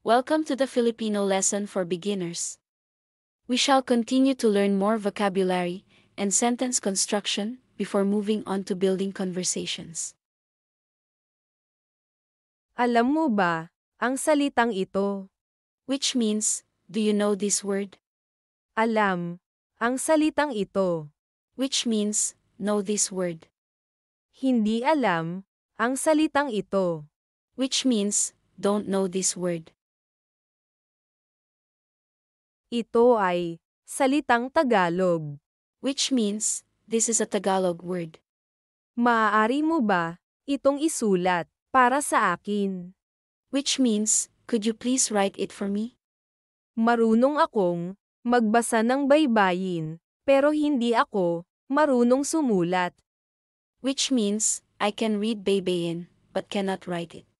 Welcome to the Filipino lesson for beginners. We shall continue to learn more vocabulary and sentence construction before moving on to building conversations. Alam mo ba ang salitang ito? Which means, do you know this word? Alam ang salitang ito. Which means, know this word. Hindi alam ang salitang ito. Which means, don't know this word. Ito ay salitang Tagalog. Which means, this is a Tagalog word. Maaari mo ba itong isulat para sa akin? Which means, could you please write it for me? Marunong akong magbasa ng baybayin, pero hindi ako marunong sumulat. Which means, I can read baybayin, but cannot write it.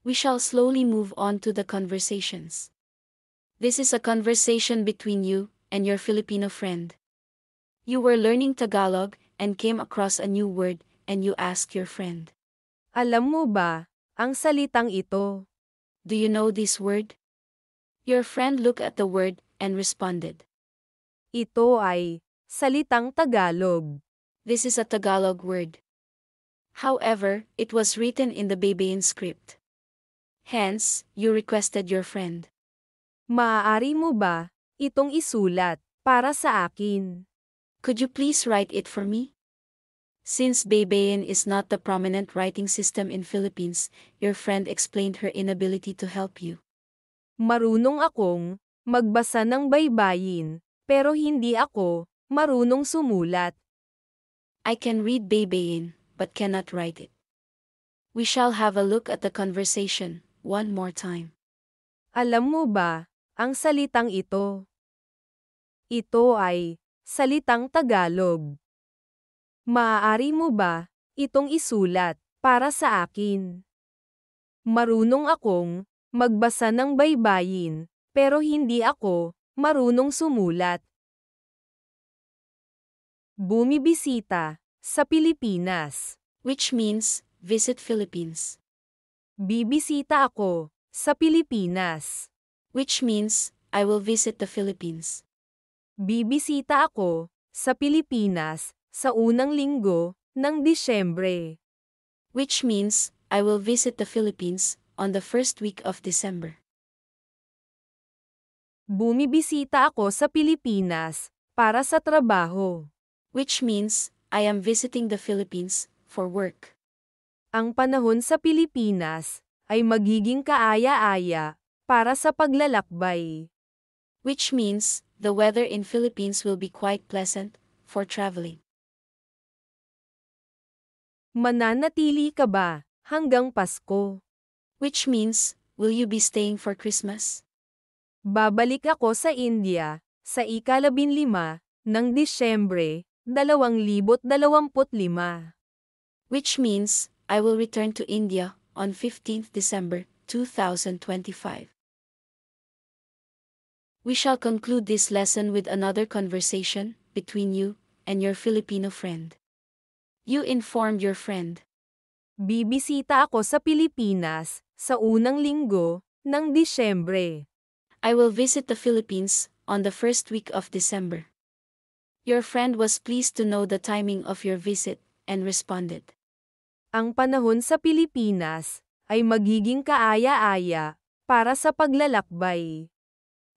We shall slowly move on to the conversations. This is a conversation between you and your Filipino friend. You were learning Tagalog and came across a new word and you asked your friend. Alam mo ba ang salitang ito? Do you know this word? Your friend looked at the word and responded. Ito ay salitang Tagalog. This is a Tagalog word. However, it was written in the Baybayin script. Hence, you requested your friend. Maaari mo ba itong isulat para sa akin? Could you please write it for me? Since Baybayin is not the prominent writing system in Philippines, your friend explained her inability to help you. Marunong akong magbasa ng baybayin, pero hindi ako marunong sumulat. I can read Baybayin, but cannot write it. We shall have a look at the conversation one more time. Alam mo ba ang salitang ito? Ito ay salitang Tagalog. Maaari mo ba itong isulat para sa akin? Marunong akong magbasa ng baybayin, pero hindi ako marunong sumulat. Bumibisita sa Pilipinas. Which means, visit Philippines. Bibisita ako sa Pilipinas. Which means, I will visit the Philippines. Bibisita ako sa Pilipinas sa unang linggo ng Disyembre. Which means, I will visit the Philippines on the first week of December. Bumibisita ako sa Pilipinas para sa trabaho. Which means, I am visiting the Philippines for work. Ang panahon sa Pilipinas ay magiging kaaya-aya para sa paglalakbay. Which means, the weather in Philippines will be quite pleasant for traveling. Mananatili ka ba hanggang Pasko? Which means, will you be staying for Christmas? Babalik ako sa India sa ika-15 ng Disyembre, 2025. Which means, I will return to India on 15th December 2025. We shall conclude this lesson with another conversation between you and your Filipino friend. You informed your friend. Bibisita ako sa Pilipinas sa unang linggo ng Disyembre. I will visit the Philippines on the first week of December. Your friend was pleased to know the timing of your visit and responded. Ang panahon sa Pilipinas ay magiging kaaya-aya para sa paglalakbay.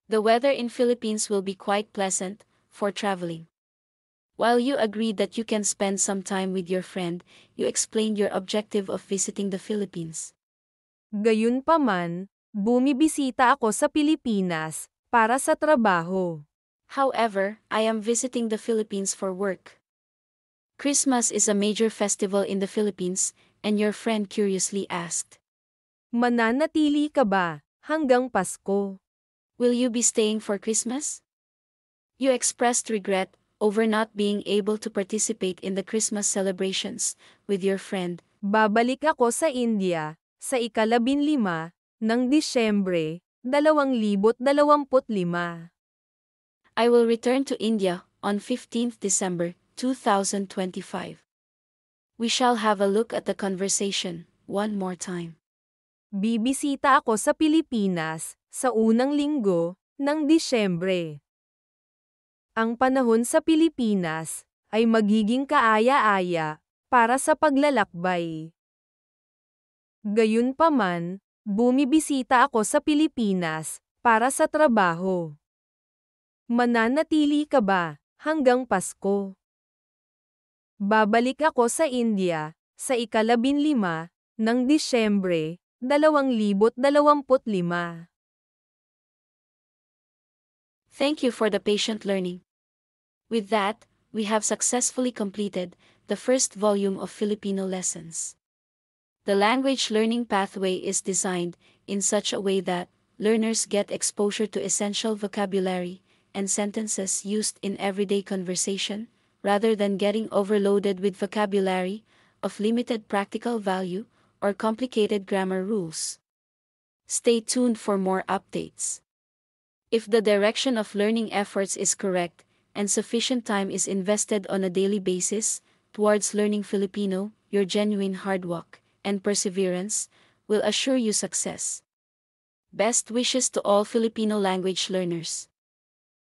The weather in Philippines will be quite pleasant for traveling. While you agreed that you can spend some time with your friend, you explained your objective of visiting the Philippines. Gayunpaman, bumibisita ako sa Pilipinas para sa trabaho. However, I am visiting the Philippines for work. Christmas is a major festival in the Philippines, and your friend curiously asked, Mananatili ka ba hanggang Pasko? will you be staying for Christmas? You expressed regret over not being able to participate in the Christmas celebrations with your friend. Babalik ako sa India sa ika-15 ng Disyembre, 2025. I will return to India on 15th December 2025. We shall have a look at the conversation one more time. Bibisita ako sa Pilipinas sa unang linggo ng Disyembre. Ang panahon sa Pilipinas ay magiging kaaya-aya para sa paglalakbay. Gayunpaman, bumibisita ako sa Pilipinas para sa trabaho. Mananatili ka ba hanggang Pasko? Babalik ako sa India sa ika-15 ng Disyembre, 2025. Thank you for the patient learning. With that, we have successfully completed the first volume of Filipino lessons. The language learning pathway is designed in such a way that learners get exposure to essential vocabulary and sentences used in everyday conversation, rather than getting overloaded with vocabulary of limited practical value or complicated grammar rules. Stay tuned for more updates. If the direction of learning efforts is correct, and sufficient time is invested on a daily basis towards learning Filipino, your genuine hard work and perseverance will assure you success. Best wishes to all Filipino language learners.